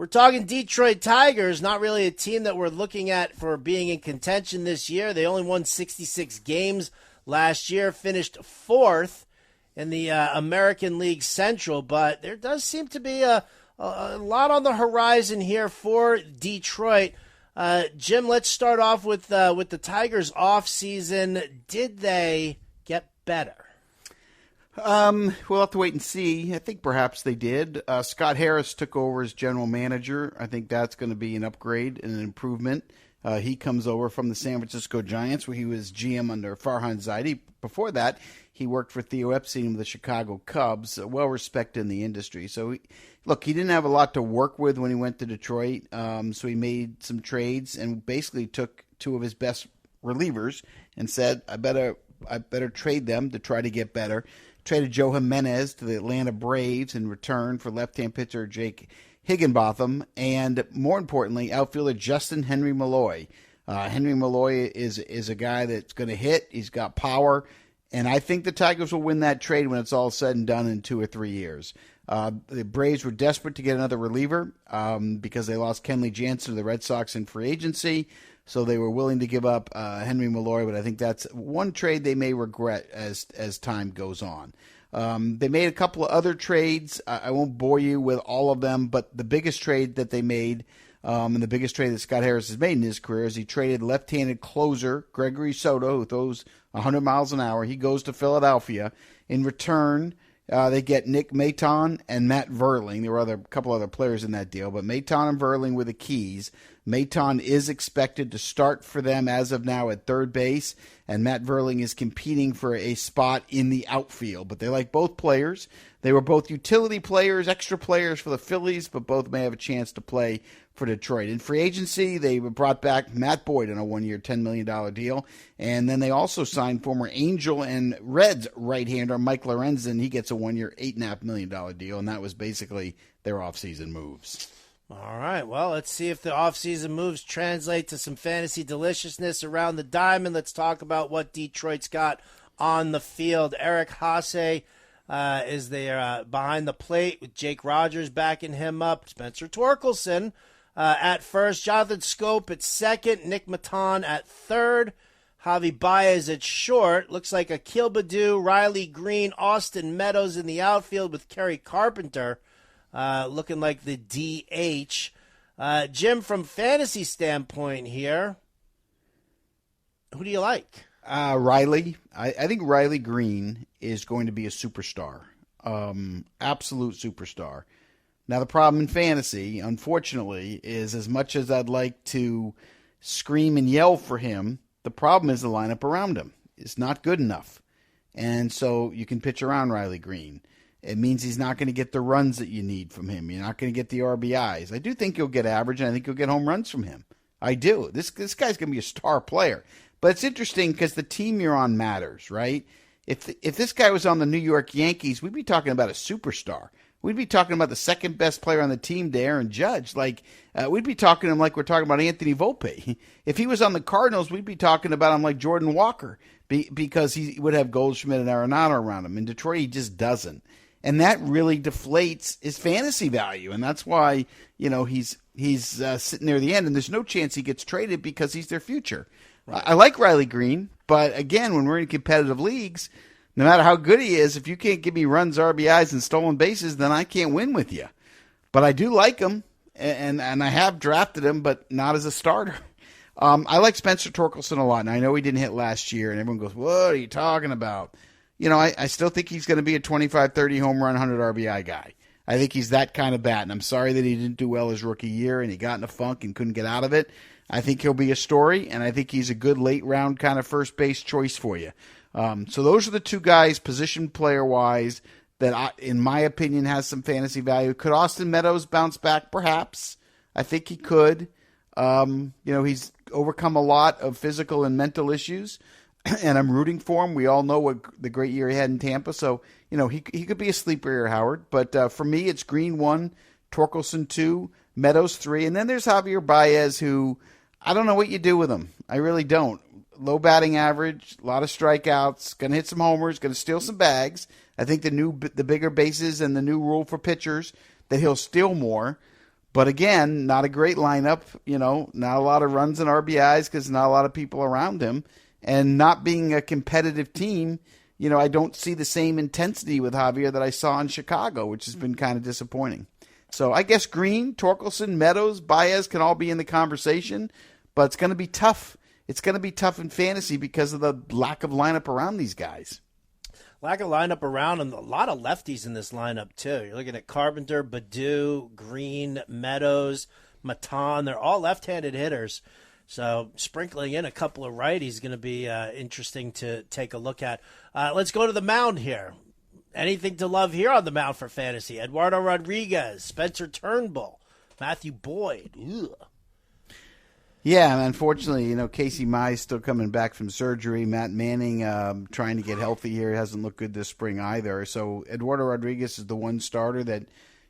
We're talking Detroit Tigers, not really a team that we're looking at for being in contention this year. They only won 66 games last year, finished fourth in the American League Central, but there does seem to be a lot on the horizon here for Detroit. Jim, let's start off with the Tigers' offseason. Did they get better? We'll have to wait and see. I think perhaps they did. Scott Harris took over as general manager. I think that's going to be an upgrade and an improvement. He comes over from the San Francisco Giants, where he was GM under Farhan Zaidi. Before that, he worked for Theo Epstein with the Chicago Cubs, well respected in the industry. So, he didn't have a lot to work with when he went to Detroit, so he made some trades and basically took two of his best relievers and said, I better trade them to try to get better. Traded Joe Jimenez to the Atlanta Braves in return for left-hand pitcher Jake Higginbotham, and more importantly, outfielder Justin Henry Malloy. Henry Malloy is a guy that's going to hit. He's got power, and I think the Tigers will win that trade when it's all said and done in 2 or 3 years. The Braves were desperate to get another reliever because they lost Kenley Jansen to the Red Sox in free agency, so they were willing to give up Henry Malloy, but I think that's one trade they may regret as time goes on. They made a couple of other trades. I won't bore you with all of them, but the biggest trade that they made, and the biggest trade that Scott Harris has made in his career, is he traded left-handed closer Gregory Soto, who throws 100 miles an hour. He goes to Philadelphia. In return, they get Nick Maton and Matt Verling. There were a couple other players in that deal, but Maton and Verling were the keys. Maton is expected to start for them as of now at third base, and Matt Verling is competing for a spot in the outfield. But they like both players. They were both utility players, extra players for the Phillies, but both may have a chance to play for Detroit. In free agency, they brought back Matt Boyd on a 1-year, $10 million deal, and then they also signed former Angel and Reds right-hander Mike Lorenzen. He gets a 1-year, $8.5 million deal, and that was basically their offseason moves. All right, well, let's see if the offseason moves translate to some fantasy deliciousness around the diamond. Let's talk about what Detroit's got on the field. Eric Haase is there behind the plate with Jake Rogers backing him up. Spencer Torkelson at first. Jonathan Scope at second. Nick Maton at third. Javi Baez at short. Looks like Akil Baddoo, Riley Green, Austin Meadows in the outfield with Kerry Carpenter looking like the DH. Jim, from fantasy standpoint here, who do you like? Riley. I think Riley Green is going to be a superstar. Absolute superstar. Now, the problem in fantasy, unfortunately, is as much as I'd like to scream and yell for him, the problem is the lineup around him is not good enough. And so you can pitch around Riley Green. It means he's not going to get the runs that you need from him. You're not going to get the RBIs. I do think you'll get average, and I think you'll get home runs from him. I do. This guy's going to be a star player. But it's interesting because the team you're on matters, right? If this guy was on the New York Yankees, we'd be talking about a superstar. We'd be talking about the second best player on the team to Aaron Judge. We'd be talking to him like we're talking about Anthony Volpe. If he was on the Cardinals, we'd be talking about him like Jordan Walker because he would have Goldschmidt and Arenado around him. In Detroit, he just doesn't. And that really deflates his fantasy value. And that's why, he's sitting near the end. And there's no chance he gets traded because he's their future. Right. I like Riley Green. But again, when we're in competitive leagues, no matter how good he is, if you can't give me runs, RBIs, and stolen bases, then I can't win with you. But I do like him. And I have drafted him, but not as a starter. I like Spencer Torkelson a lot. And I know he didn't hit last year. And everyone goes, what are you talking about? I still think he's going to be a 25, 30 home run, 100 RBI guy. I think he's that kind of bat, and I'm sorry that he didn't do well his rookie year and he got in a funk and couldn't get out of it. I think he'll be a story, and I think he's a good late-round kind of first-base choice for you. So those are the two guys, position player-wise, that, in my opinion, has some fantasy value. Could Austin Meadows bounce back? Perhaps. I think he could. He's overcome a lot of physical and mental issues. And I'm rooting for him. We all know what the great year he had in Tampa. So, he could be a sleeper here, Howard. But for me, it's Green 1, Torkelson 2, Meadows 3. And then there's Javier Baez, who I don't know what you do with him. I really don't. Low batting average, a lot of strikeouts, going to hit some homers, going to steal some bags. I think the bigger bases and the new rule for pitchers that he'll steal more. But again, not a great lineup, not a lot of runs and RBIs because not a lot of people around him. And not being a competitive team, I don't see the same intensity with Javier that I saw in Chicago, which has been kind of disappointing. So I guess Green, Torkelson, Meadows, Baez can all be in the conversation, but it's going to be tough. It's going to be tough in fantasy because of the lack of lineup around these guys. Lack of lineup around, and a lot of lefties in this lineup, too. You're looking at Carpenter, Baddoo, Green, Meadows, Matan. They're all left-handed hitters. So sprinkling in a couple of righties is going to be interesting to take a look at. Let's go to the mound here. Anything to love here on the mound for fantasy? Eduardo Rodriguez, Spencer Turnbull, Matthew Boyd. Ugh. Yeah, unfortunately, Casey Mize still coming back from surgery. Matt Manning trying to get healthy here. Hasn't looked good this spring either. So Eduardo Rodriguez is the one starter that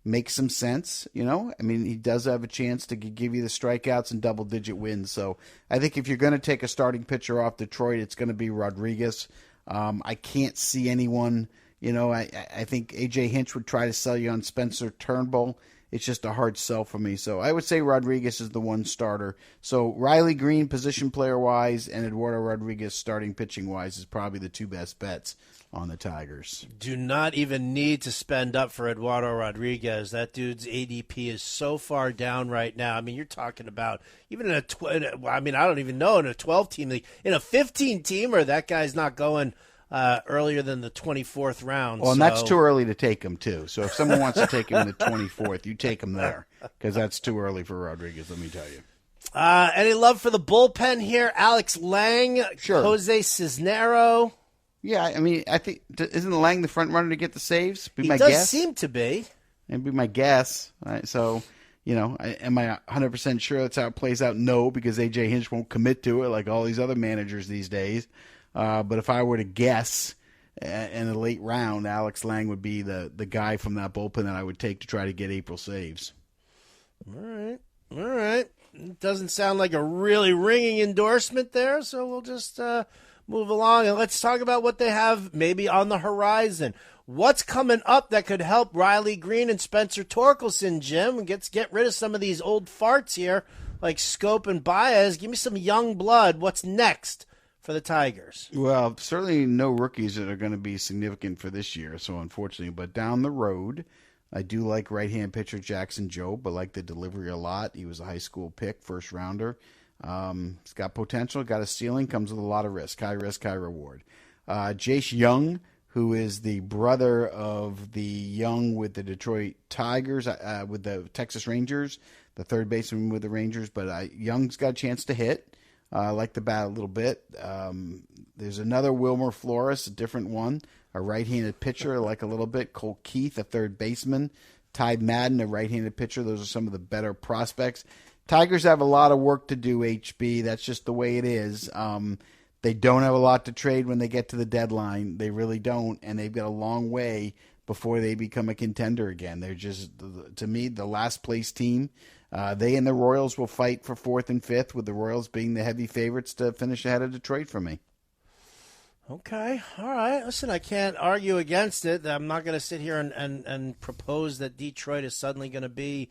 makes some sense. He does have a chance to give you the strikeouts and double-digit wins. So I think if you're going to take a starting pitcher off Detroit, it's going to be Rodriguez. I can't see anyone. I think A.J. Hinch would try to sell you on Spencer Turnbull. It's just a hard sell for me. So I would say Rodriguez is the one starter. So Riley Green, position player-wise, and Eduardo Rodriguez, starting pitching-wise, is probably the two best bets on the Tigers. Do not even need to spend up for Eduardo Rodriguez. That dude's ADP is so far down right now. You're talking about even in I don't even know, in a 12-team league. In a 15-teamer, that guy's not going earlier than the 24th round. Well, and that's too early to take him, too. So if someone wants to take him in the 24th, you take him there because that's too early for Rodriguez, let me tell you. Any love for the bullpen here? Alex Lang, sure. Jose Cisnero. Yeah, I think, isn't Lang the front runner to get the saves? He does seem to be. That'd be my guess. Right? So, am I 100% sure that's how it plays out? No, because A.J. Hinch won't commit to it like all these other managers these days. But if I were to guess in a late round, Alex Lang would be the guy from that bullpen that I would take to try to get April saves. All right. It doesn't sound like a really ringing endorsement there, so we'll just move along. And let's talk about what they have maybe on the horizon. What's coming up that could help Riley Green and Spencer Torkelson, Jim? Get rid of some of these old farts here, like Scope and Baez. Give me some young blood. What's next for the Tigers? Well, certainly no rookies that are going to be significant for this year, so unfortunately. But down the road, I do like right-hand pitcher Jackson Jobe. I like the delivery a lot. He was a high school pick, first rounder. He's got potential, got a ceiling, comes with a lot of risk. High risk, high reward. Jace Young, who is the brother of the Young with the Detroit Tigers, with the Texas Rangers, the third baseman with the Rangers. But Young's got a chance to hit. I like the bat a little bit. There's another Wilmer Flores, a different one, a right-handed pitcher I like a little bit. Cole Keith, a third baseman. Ty Madden, a right-handed pitcher. Those are some of the better prospects. Tigers have a lot of work to do, HB. That's just the way it is. They don't have a lot to trade when they get to the deadline. They really don't, and they've got a long way before they become a contender again. They're just, to me, the last-place team. They and the Royals will fight for 4th and 5th, with the Royals being the heavy favorites to finish ahead of Detroit for me. Okay, all right. Listen, I can't argue against it. I'm not going to sit here and propose that Detroit is suddenly going to be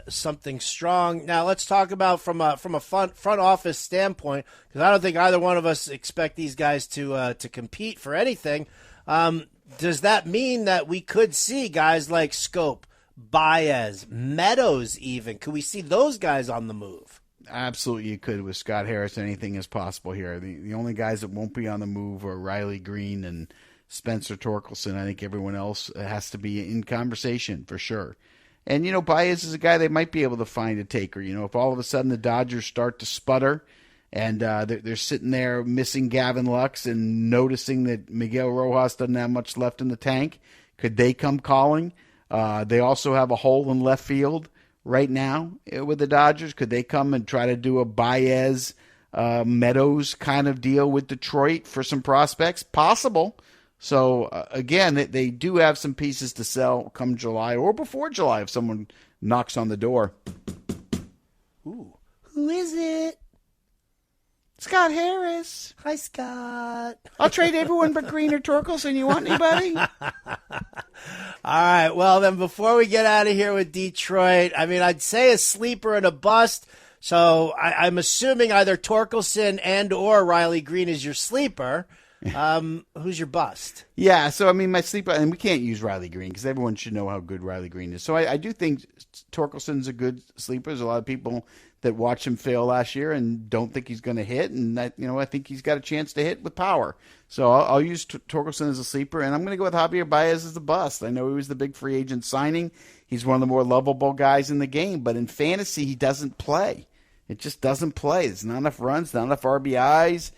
something strong. Now, let's talk about from a front office standpoint, because I don't think either one of us expect these guys to compete for anything. Does that mean that we could see guys like Scope, Baez, Meadows even? Could we see those guys on the move? Absolutely, you could with Scott Harris. Anything is possible here. The only guys that won't be on the move are Riley Green and Spencer Torkelson. I think everyone else has to be in conversation for sure. And, Baez is a guy they might be able to find a taker. If all of a sudden the Dodgers start to sputter and they're sitting there missing Gavin Lux and noticing that Miguel Rojas doesn't have much left in the tank, could they come calling? They also have a hole in left field right now with the Dodgers. Could they come and try to do a Baez, Meadows kind of deal with Detroit for some prospects? Possible. So, again, they do have some pieces to sell come July or before July if someone knocks on the door. Ooh, who is it? Scott Harris. Hi, Scott. I'll trade everyone but Green or Torkelson. You want anybody? All right. Well, then before we get out of here with Detroit, I mean, I'd say a sleeper and a bust. So I'm assuming either Torkelson and or Riley Green is your sleeper. Who's your bust? Yeah, so I mean, my sleeper, and we can't use Riley Green because everyone should know how good Riley Green is. So I do think Torkelson's a good sleeper. There's a lot of people that watched him fail last year and don't think he's going to hit, and I think he's got a chance to hit with power. So I'll use Torkelson as a sleeper, and I'm going to go with Javier Baez as the bust. I know he was the big free agent signing. He's one of the more lovable guys in the game, but in fantasy, he doesn't play. It just doesn't play. There's not enough runs, not enough RBIs.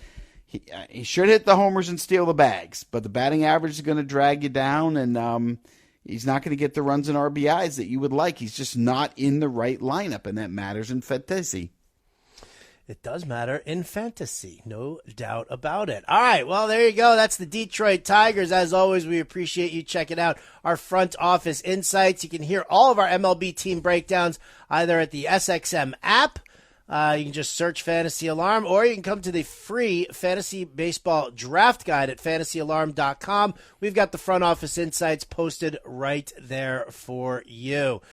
He should hit the homers and steal the bags, but the batting average is going to drag you down, and he's not going to get the runs and RBIs that you would like. He's just not in the right lineup, and that matters in fantasy. It does matter in fantasy, no doubt about it. All right, well, there you go. That's the Detroit Tigers. As always, we appreciate you checking out our front office insights. You can hear all of our MLB team breakdowns either at the SXM app. You can just search Fantasy Alarm, or you can come to the free Fantasy Baseball Draft Guide at fantasyalarm.com. We've got the front office insights posted right there for you.